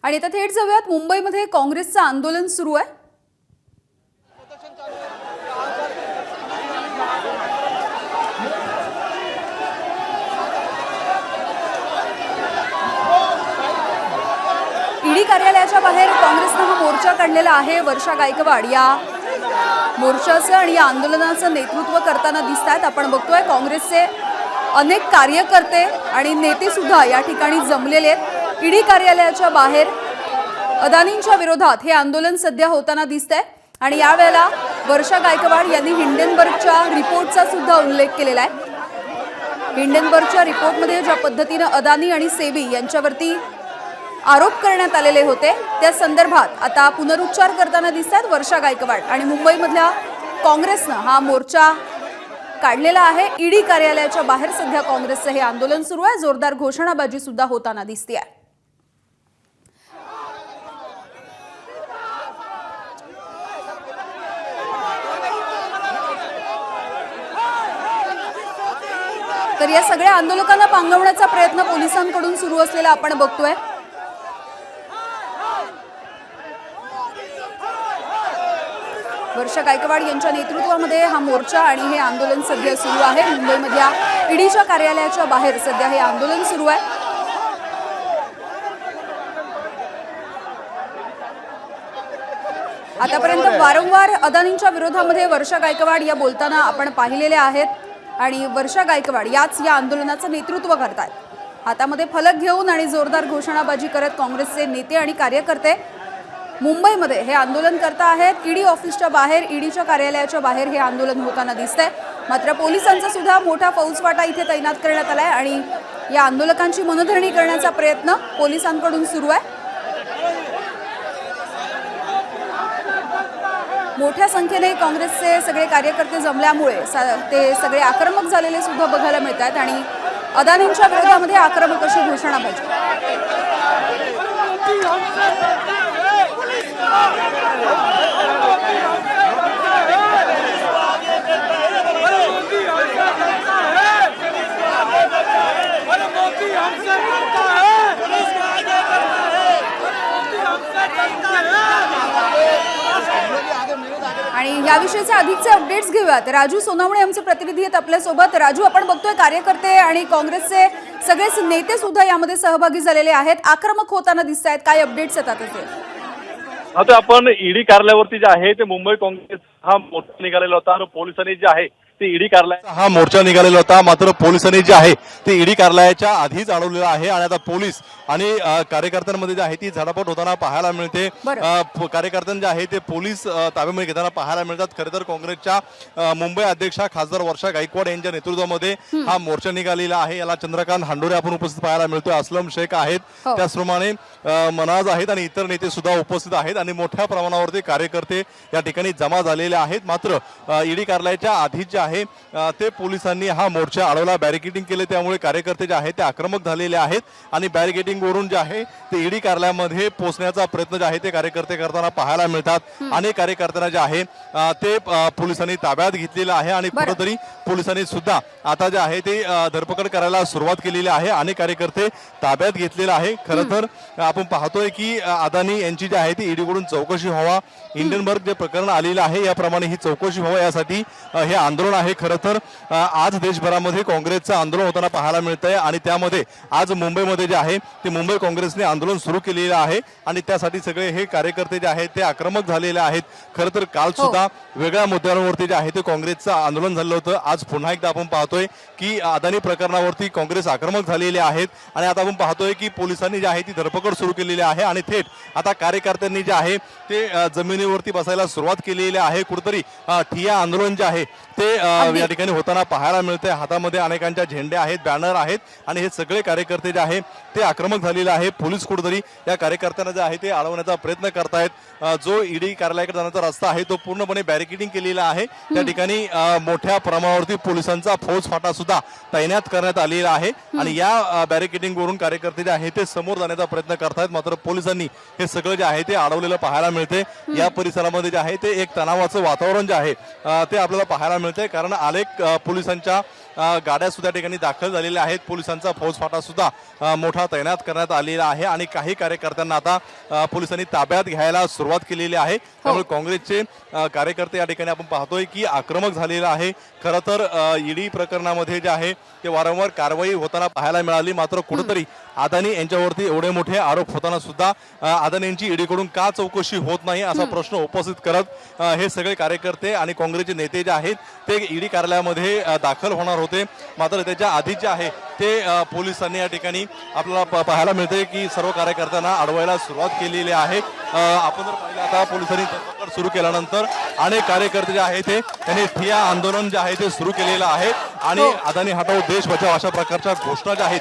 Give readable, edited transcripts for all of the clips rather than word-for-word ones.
आणि आता थेट जाऊयात मुंबईमध्ये काँग्रेसचं आंदोलन सुरू आहे। ईडी कार्यालयाच्या बाहेर काँग्रेसने हा मोर्चा काढलेला आहे। वर्षा गायकवाड या मोर्चाचं आणि या आंदोलनाचं नेतृत्व करताना दिसतात। आपण बघतोय काँग्रेसचे अनेक कार्यकर्ते आणि नेते सुद्धा या ठिकाणी जमलेले आहेत। ईडी कार्यालयाच्या बाहेर अदानींच्या विरोधात हे आंदोलन सध्या होताना दिसतंय आणि यावेळेला वर्षा गायकवाड यांनी हिंडनबर्गच्या रिपोर्टचा सुद्धा उल्लेख केलेला आहे। हिंडनबर्गच्या रिपोर्टमध्ये ज्या पद्धतीने अदानी आणि सेबी यांच्यावरती आरोप करण्यात आलेले होते त्या संदर्भात आता पुनरुच्चार करताना दिसतात वर्षा गायकवाड आणि मुंबईमधल्या काँग्रेसने हा मोर्चा काढलेला आहे। ईडी कार्यालयाच्या बाहेर सध्या काँग्रेसचं हे आंदोलन सुरू आहे। जोरदार घोषणाबाजी सुद्धा होताना दिसते आहे। तर या सगळ्या आंदोलकांना पांगवण्याचा प्रयत्न पोलिसांकडून सुरू असलेला आपण बघतोय। वर्षा गायकवाड यांच्या नेतृत्वामध्ये हा मोर्चा आणि हे आंदोलन सध्या सुरू आहे। मुंबईमधल्या ईडीच्या कार्यालयाच्या बाहेर सध्या हे आंदोलन सुरू आहे। आतापर्यंत वारंवार अदानींच्या विरोधामध्ये वर्षा गायकवाड या बोलताना आपण पाहिलेले आहेत आणि वर्षा गायकवाड याच या आंदोलनाचं नेतृत्व करतात। हातामध्ये फलक घेऊन आणि जोरदार घोषणाबाजी करत काँग्रेसचे नेते आणि कार्यकर्ते मुंबईमध्ये हे आंदोलन करता आहेत। ईडी ऑफिसच्या बाहेर ईडीच्या कार्यालयाच्या बाहेर हे आंदोलन होताना दिसतंय। मात्र पोलिसांचा सुद्धा मोठा फौजफाटा इथे तैनात करण्यात आलाय आणि या आंदोलकांची मनधरणी करण्याचा प्रयत्न पोलिसांकडून सुरू आहे। मोठ्या संख्येने काँग्रेसचे सगळे कार्यकर्ते जमल्यामुळे ते सगळे आक्रमक झालेले सुद्धा बघायला मिळतात आणि अदानींच्या विरोधामध्ये आक्रमक अशी घोषणाबाजी। आणि याविषयीचे अधिकचे अपडेट्स घेऊयात। राजू सोनावणे आमचे प्रतिनिधी आहेत आपल्यासोबत। राजू, आपण बघतोय कार्यकर्ते आणि काँग्रेसचे सगळेच नेते सुद्धा यामध्ये सहभागी झालेले आहेत, आक्रमक होताना दिसत आहेत। काय अपडेट्स येतात त्याचे? आता आपण ईडी कार्यालयावरती जे आहे ते मुंबई काँग्रेस हा मोर्चा निघालेला होता आणि पोलिसांनी जे आहे ते ईडी कार्यालयाचा हा मोर्चा निघालेला होता। मात्र पोलिसांनी जे आहे ते ईडी कार्यालयाच्या आधीच अडवलेला आहे आणि आता पोलीस आणि कार्यकर्त्यांमध्ये जे आहे ती झटापट होताना पाहायला मिळते। कार्यकर्त्यांचे आहे ते पोलीस ताब्यामध्ये घेताना पाहायला मिळतात। खरं तर काँग्रेसच्या मुंबई अध्यक्षा खासदार वर्षा गायकवाड यांच्या नेतृत्वामध्ये हा मोर्चा निघालेला आहे। याला चंद्रकांत हांडोरे आपण उपस्थित पाहायला मिळतोय, असलम शेख आहेत, त्याचप्रमाणे मनाज आहेत आणि इतर नेते सुद्धा उपस्थित आहेत आणि मोठ्या प्रमाणावरती कार्यकर्ते या ठिकाणी जमा झालेले आहेत। मात्र ईडी कार्यालयाच्या आधीच जे आहे ते पोलिसांनी हा मोर्चा अडवला, बॅरिकेडिंग केले, त्यामुळे कार्यकर्ते जे आहेत ते आक्रमक झालेले आहेत आणि बॅरिकेडिंग वरून जे आहे ते ईडी कार्यालयामध्ये पोहोचण्याचा प्रयत्न जे आहे ते कार्यकर्ते करताना पाहायला मिळतात। अनेक कार्यकर्त्यांना जे आहे ते पोलिसांनी ताब्यात घेतलेलं आहे आणि कुठेतरी पोलिसांनी सुद्धा आता जे आहे ते धरपकड करायला सुरुवात केलेली आहे। अनेक कार्यकर्ते ताब्यात घेतलेले आहे। खरं तर आपण पाहतोय की अदानी यांची जी आहे ती ईडीकडून चौकशी व्हावा, हिंडनबर्ग जे प्रकरण आलेलं आहे याप्रमाणे ही चौकशी व्हावी यासाठी हे आंदोलन आहे। खरं तर आज देशभरामध्ये काँग्रेसचं आंदोलन होताना पाहायला मिळतंय आणि त्यामध्ये आज मुंबईमध्ये जे आहे ते मुंबई काँग्रेसने आंदोलन सुरू केलेलं आहे आणि त्यासाठी सगळे हे कार्यकर्ते जे आहेत ते आक्रमक झालेले आहेत। खरं तर काल सुद्धा वेगळ्या मुद्द्यांवरती जे आहे ते काँग्रेसचं आंदोलन झालं होतं। आज पुन्हा एकदा आपण पाहतोय की अदानी प्रकरणावरती काँग्रेस आक्रमक झालेले आहेत आणि आता आपण पाहतोय की पोलिसांनी जी आहे ती धरपकड सुरू केलेली आहे आणि थेट आता कार्यकर्त्यांनी जे आहे ते जमिनीवरती बसायला सुरुवात केलेली आहे। कुठेतरी ठिय्या आंदोलन जे आहे ते या ठिकाणी होताना पाहायला मिळते। हातामध्ये अनेकांच्या झेंडे आहेत, बॅनर आहेत आणि हे सगळे कार्यकर्ते जे आहे ते आक्रमक झालेले आहे। पोलीस कुठेतरी या कार्यकर्त्यांना जे आहे ते अडवण्याचा प्रयत्न करतायत। जो ईडी कार्यालयाकडे जाण्याचा रस्ता आहे तो पूर्णपणे बॅरिकेडिंग केलेला आहे। त्या ठिकाणी मोठ्या प्रमाणावरती पोलिसांचा फौजफाटा सुद्धा तैनात करण्यात आलेला आहे आणि या बॅरिकेडिंग वरून कार्यकर्ते जे आहे ते समोर जाण्याचा प्रयत्न करतायत। मात्र पोलिसांनी हे सगळं जे आहे ते अडवलेलं पाहायला मिळते। या परिसरामध्ये जे आहे ते एक तणावाचं वातावरण जे आहे ते आपल्याला पाहायला मिळते, कारण अनेक पोलिसांच्या गाड्या सुद्धा ठिकाणी दाखल झालेल्या आहेत. पोलिसांचा फौजफाटा सुद्धा मोठा तैनात करण्यात आलेला आहे आणि काही कार्यकर्त्यांना आता पोलिसांनी ताब्यात घ्यायला सुरुवात केलेली आहे. त्यामुळे काँग्रेसचे कार्यकर्ते या ठिकाणी आपण पाहतोय की आक्रमक झालेला आहे. खरं तर ईडी प्रकरणामध्ये जे आहे ते वारंवार कारवाई होताना पाहायला मिळाली. मात्र कुठेतरी अदानी यांच्यावरती एवढे मोठे आरोप होताना सुद्धा अदानी यांची ईडीकडून का चौकशी होत नाही असा प्रश्न उपस्थित करत हे सगळे कार्यकर्ते आणि काँग्रेसचे नेते जे आहेत ते ईडी कार्यालयामध्ये दाखल होणार होते. मात्र त्याच्या आधी जे आहे ते पोलिसांनी या ठिकाणी आपल्याला पाहायला मिळते की सर्व कार्यकर्त्यांना अडवायला सुरुवात केलेली आहे. आपण जर पाहिलं आता पोलिसांनी धरपकड सुरू केल्यानंतर अनेक कार्यकर्ते जे आहेत ते त्यांनी ठिय्या आंदोलन जे आहे ते सुरू केलेलं आहे आणि अदानी हटाओ देश बचाव अशा प्रकारच्या घोषणा ज्या आहेत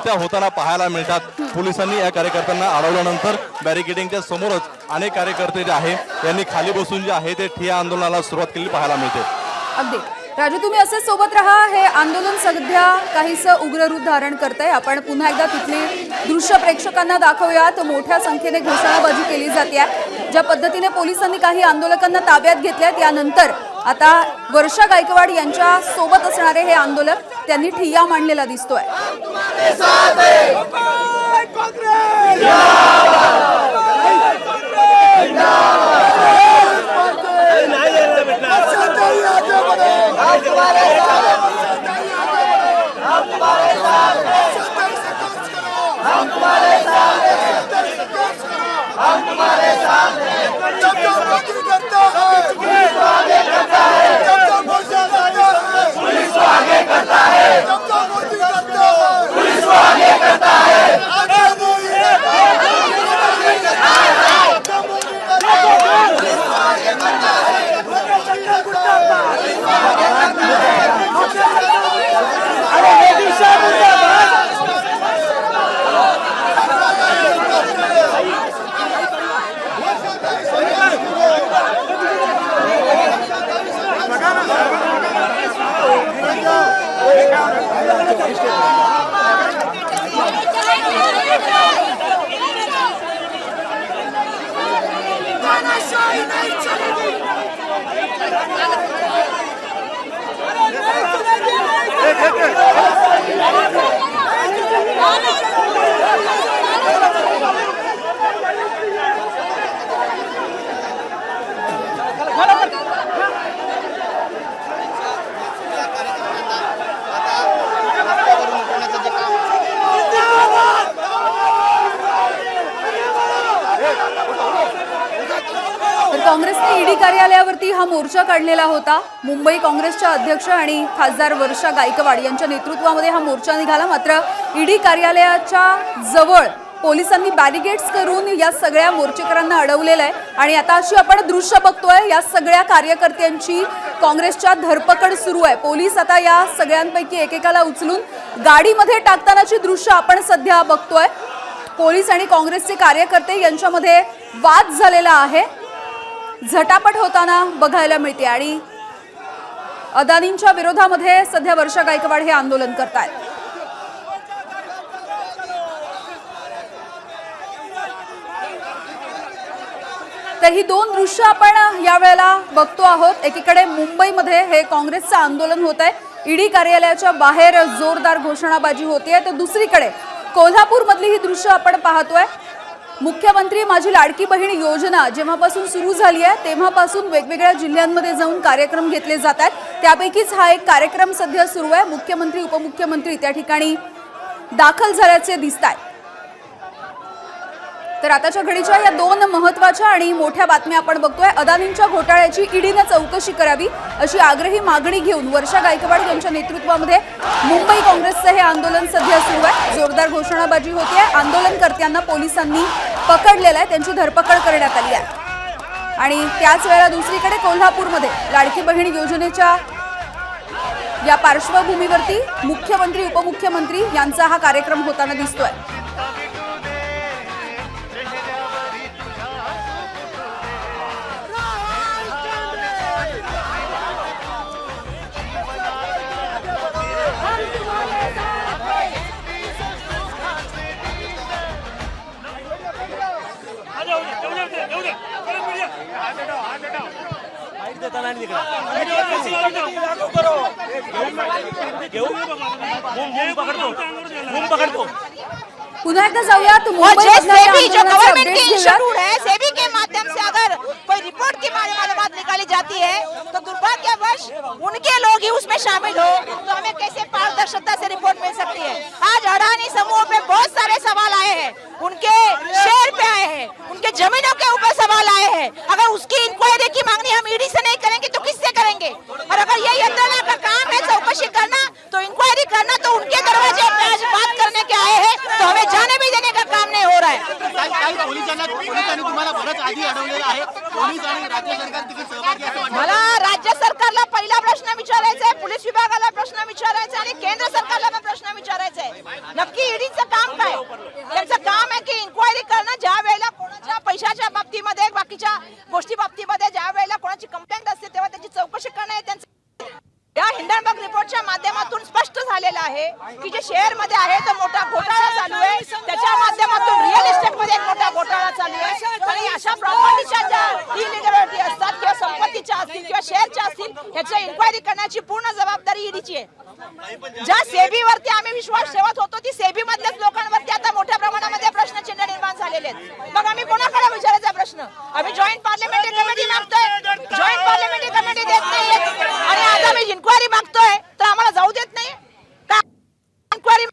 त्या होताना पाहायला मिळतात. पोलिसांनी या कार्यकर्त्यांना अडवल्यानंतर बॅरिकेडिंगच्या समोरच अनेक कार्यकर्ते जे आहे त्यांनी खाली बसून जे आहे ते ठिय्या आंदोलनाला सुरुवात केली पाहायला मिळते. अगदी राजू, तुम्ही असे सोबत राहा. हे आंदोलन सध्या काहीसं उग्र रूप धारण करतंय. आपण पुन्हा एकदा तिथली दृश्य प्रेक्षकांना दाखवूयात. मोठ्या संख्येने घोषणाबाजी केली जाते. ज्या पद्धतीने पोलिसांनी काही आंदोलकांना ताब्यात घेतल्या त्यानंतर आता वर्षा गायकवाड यांच्या सोबत असणारे हे आंदोलक त्यांनी ठिय्या मांडलेला दिसतोय. काँग्रेसने ईडी कार्यालयावरती हा मोर्चा काढलेला होता. मुंबई काँग्रेसच्या अध्यक्ष आणि खासदार वर्षा गायकवाड यांच्या नेतृत्वामध्ये हा मोर्चा निघाला. मात्र ईडी कार्यालयाच्या जवळ पोलिसांनी बॅरिकेड्स करून या सगळ्या मोर्चेकरांना अडवलेलं आहे आणि आता अशी आपण दृश्य बघतोय. या सगळ्या कार्यकर्त्यांची काँग्रेसच्या धरपकड सुरू आहे. पोलीस आता या सगळ्यांपैकी एकेकाला उचलून गाडीमध्ये टाकतानाची दृश्य आपण सध्या बघतोय. पोलीस आणि काँग्रेसचे कार्यकर्ते यांच्यामध्ये वाद झालेला आहे. झटापट होताना बघायला मिळते आणि अदानींच्या विरोधामध्ये सध्या वर्षा गायकवाड हे आंदोलन करतायत. तर ही दोन दृश्य आपण यावेळेला बघतो आहोत. एकीकडे मुंबईमध्ये हे काँग्रेसचं आंदोलन होत आहे. ईडी कार्यालयाच्या बाहेर जोरदार घोषणाबाजी होतीये. तर दुसरीकडे कोल्हापूरमधली ही दृश्य आपण पाहतोय. मुख्यमंत्री माझी लाडकी बहीण योजना जेव्हापासून सुरू झाली आहे तेव्हापासून वेगवेगळ्या जिल्ह्यांमध्ये जाऊन कार्यक्रम घेतले जातात. त्यापैकीच हा एक कार्यक्रम सध्या सुरू आहे. मुख्यमंत्री उपमुख्यमंत्री त्या ठिकाणी दाखल झाल्याचे दिसतात. तर आताच्या घडीच्या या दोन महत्त्वाच्या आणि मोठ्या बातम्या आपण बघतोय. अदानींच्या घोटाळ्याची ईडीने चौकशी करावी अशी आग्रही मागणी घेऊन वर्षा गायकवाड यांच्या नेतृत्वामध्ये मुंबई काँग्रेसचं हे आंदोलन सध्या सुरू आहे. जोरदार घोषणाबाजी होते. आंदोलनकर्त्यांना पोलिसांनी पकडलेलं आहे. त्यांची धरपकड करण्यात आली आहे. आणि त्याच वेळेला दुसरीकडे कोल्हापूरमध्ये लाडकी बहीण योजनेच्या या पार्श्वभूमीवरती मुख्यमंत्री उपमुख्यमंत्री यांचा हा कार्यक्रम होताना दिसतोय. देता नाही तिकडे पकडतो पुन्हा एकदा जाऊयात और मुंबईमधल्या या सेबी जो आंदोलनाचे गवर्नमेंट updates की घेऊयात. इंस्टीट्यूट है, सेबी के माध्यम से अगर कोई रिपोर्ट की मालूमात निकाली जाती है तो दुर्भाग्यवश उनके लोग ही उसमें शामिल हो तो हमें कैसे पारदर्शिता से रिपोर्ट मिल सकती है। आज अडानी समूह पे बहुत सारे सवाल आए हैं, उनके शेयर पे आए हैं, उनके जमीनों के ऊपर सवाल आए हैं। अगर उसकी इंक्वायरी की मांगनी हम ईडी से नहीं करेंगे तो किससे करेंगे? और अगर ये यंत्रणा का काम है चौकसी करना तो इंक्वायरी करना, तो उनके दरवाजे पे आज बात करने के आए हैं तो हमें जाने भी देने का काम नहीं हो रहा है। पोलिसांनी तुम्हाला बरंच आधी अडवलेलं आहे. पोलीस आणि राज्य सरकार तिथे सहभागी असं वाटतं. मला राज्य सरकारला पहिला प्रश्न विचारायचा आहे, पोलीस विभागाला प्रश्न विचारायचा आहे आणि केंद्र सरकारला पण प्रश्न विचारायचा आहे. नक्की ईडीचं काम काय? त्यांचं काम आहे की इन्क्वायरी करणं, ज्या वेळेला कोणाच्या पैशाच्या बाबतीमध्ये बाकीच्या गोष्टी बाबतीमध्ये ज्या वेळेला कोणाची कंप्लेंट असते तेव्हा त्याची चौकशी करणं हे त्यांचं. या हिंडनबर्ग रिपोर्टच्या माध्यमातून स्पष्ट झालेलं आहे की जे शेअर मध्ये आहे तो मोठा घोटाळा चालू आहे, त्याच्या माध्यमातून रिअल एस्टेट मध्ये एक मोठा घोटाळा चालू आहे आणि अशा प्रॉपर्टीच्या ज्या इलिगॅलिटी असतात किंवा संपत्तीच्या असतील किंवा शेअरच्या असतील ह्याची इन्क्वायरी करण्याची पूर्ण जबाबदारी ईडीची आहे. ज्या सेबीवरती आम्ही विश्वास ठेवत होतो ती सेबी मधल्याच लोकांवरती आता मोठ्या प्रमाणामध्ये प्रश्नचिन्ह निर्माण झालेले आहेत. मग आम्ही कोणाकडे विचारायचा प्रश्न? आम्ही जॉईंट पार्लमेंटरी कमिटी मागतोय, जॉईंट पार्लमेंटरी कमिटी देत नाहीये आणि आता आम्ही इन्क्वायरी मागतोय तर आम्हाला जाऊ देत नाही का? इन्क्वायरी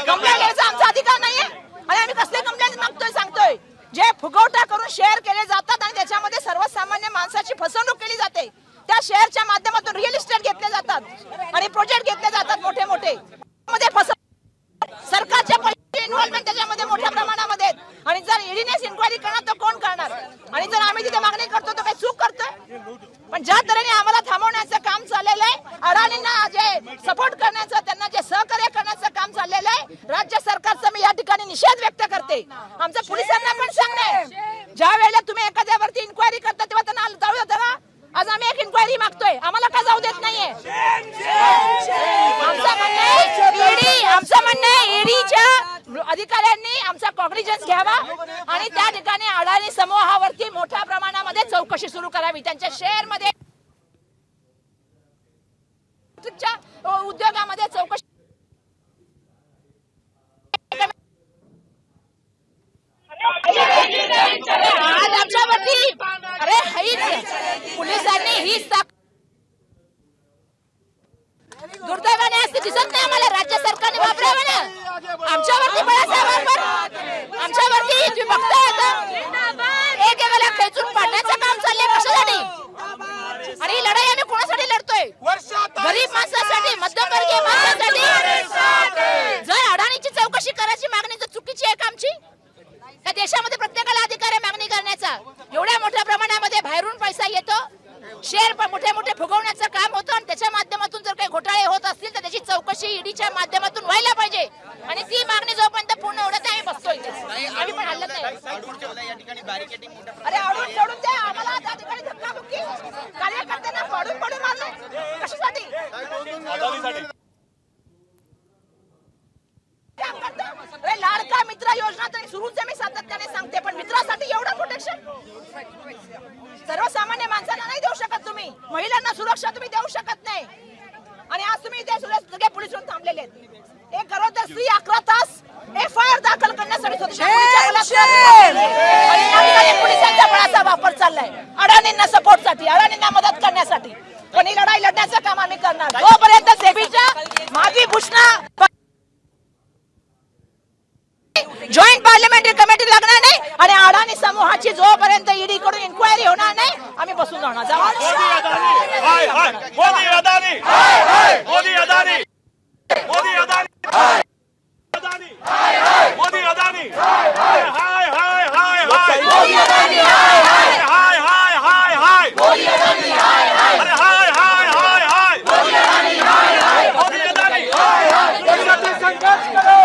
कंप्लेंट द्यायचा आमचा अधिकार नाहीये आणि आम्ही कसले कंप्लेंट मागतोय सांगतोय? जे फुगवटा करून शेअर केले जातात आणि त्याच्यामध्ये सर्वसामान्य माणसाची फसवणूक केली जाते, त्या शेअरच्या माध्यमातून रिअल इस्टेट घेतले जातात आणि प्रोजेक्ट घेतले जातात मोठे मोठे मध्ये सरकारच्या पैसे इन्व्हॉल्वमेंट त्याच्यामध्ये मोठ्या प्रमाणामध्ये आणि जर ईडीनेच इन्क्वायरी करणार तर कोण करणार? आणि जर आम्ही तिथे मागणी करतो तर काही चूक करतोय? पण ज्या तऱ्हेने आम्हाला थांबवण्याचं काम चाललेलं आहे, अडाणींना जे सपोर्ट करण्याचं, त्यांना जे सहकार्य करण्याचं काम चाललेलं आहे, राज्य सरकारचा मी या ठिकाणी निषेध व्यक्त करते. आमच्या पोलिसांना पण सांगणे, ज्या वेळेला तुम्ही एखाद्यावरती इन्क्वायरी करता तेव्हा त्यांना जाऊ द्या. आज आम्ही एक इन्क्वायरी मागतोय, आम्हाला का जाऊ देत नाहीये? आमचं म्हणणं आहे ईडीच्या अधिकाऱ्यांनी आमचा कॉग्निजन्स घ्यावा आणि त्या ठिकाणी अडाणी समूहावरती मोठ्या प्रमाणामध्ये चौकशी सुरू करावी. त्यांच्या शेअर मध्ये उद्योगामध्ये चौकशी आज आमच्यावरती अरे पोलिसांनी ही दुर्दैवाने असते दिसत नाही आम्हाला. राज्य सरकारने वापरावं ना आमच्यावरती बळासाहेबांवर, आमच्यावरती तुम्ही बघताय आता एक वेळेला खेचून पाडण्याचं काम चाललंय. कशासाठी? आणि ही लढाई आम्ही कोणासाठी लढतोय? गरीब माणसासाठी, मध्यमवर्गीय माणसासाठी. जर अडाणीची चौकशी करायची मागणी जर चुकीची आहे का आमची? त्या देशामध्ये प्रत्येकाला अधिकार आहे मागणी करण्याचा. एवढ्या मोठ्या प्रमाणामध्ये बाहेरून पैसा येतो, शेअर पण मोठे मोठे फुगवण्याचं काम होतं आणि त्याच्या माध्यमातून जर काही घोटाळे होत असतील तर त्याची चौकशी ईडीच्या माध्यमातून व्हायला पाहिजे आणि ती मागणी जोपर्यंत पूर्ण होत आम्ही बसतोय. आम्ही पण हल्लत नाही. अरे अडून सोडून द्या आम्हाला. त्या ठिकाणी धक्काबुक्की कार्यकर्त्यांना पाडून पाडून मारलं कशासाठी? अरे लाडका मित्र योजना तरी सुरूच मी सातत्याने सांगते, पण मित्रासाठी एवढं प्रोटेक्शन सर्वसामान्य माणसांना नाही देऊ शकत तुम्ही. महिलांना सुरक्षा तुम्ही देऊ शकत नाही आणि आज तुम्ही ते सगळे पोलीस थांबलेले आहेत. एक गरोदर स्त्री 11 तास एफआयआर दाखल करण्यासाठी पोलिसांच्या बळाचा वापर चाललाय अडाणींना सपोर्टसाठी, अडाणींना मदत करण्यासाठी. पण ही लढाई लढण्याचं काम आम्ही करणार जोपर्यंत सेबीच्या माजी घोषणा जॉईंट पार्लमेंटरी कमिटी लागणार नाही आणि अडाणी समूहाची जोपर्यंत ईडी कडून इन्क्वायरी होणार नाही आम्ही बसून राहणार. मोदी अदानी, मोदी अदानी, मोदी अदानी, मोदी अदानी, हाय हाय हाय हाय मोदी अदानी, हाय हाय हाय हाय हाय मोदी अदानी, हाय हाय अरे हाय हाय हाय हाय मोदी अदानी, हाय हाय मोदी अदानी, हाय हाय देशातील संघर्ष करो.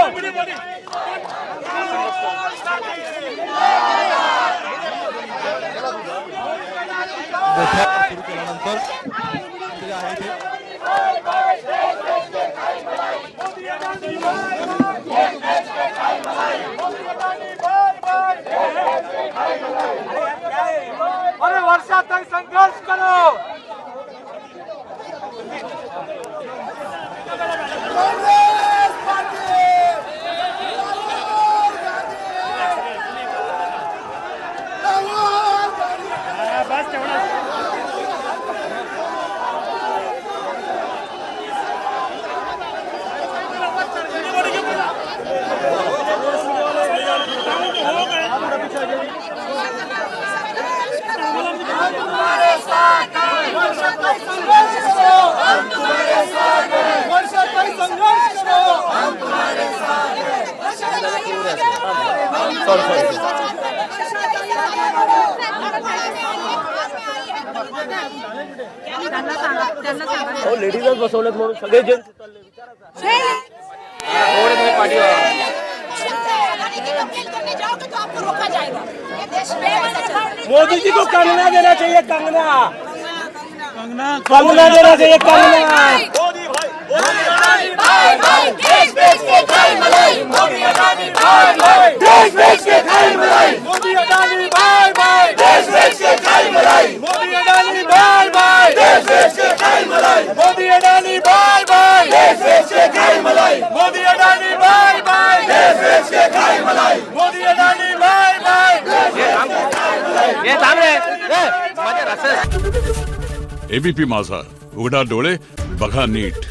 सुरू केल्यानंतर जे आहे ते अरे वर्षाताई संघर्ष करो. लेडीजच बसवलेत म्हणून सगळे जेंट्स मोदी जी को कंगना देना चाहिए. कंगना कंगना देना चाहिए. कंगना देश बेच के खाई मलाई. मोदी अडानी भाई भाई. देश बेच के खाई मलाई. मोदी अडानी भाई भाई. देश बेच के खाई मलाई. मोदी अडानी भाई भाई. देश बेच के खाई मलाई. मोदी अडानी भाई भाई. देश बेच के खाई मलाई. मोदी अडानी भाई भाई. देश बेच के खाई मलाई. मोदी अडानी भाई भाई. हे थांब रे. माझ्या रस्त्यात एबीपी माझा, उघडा डोळे बघा नीट.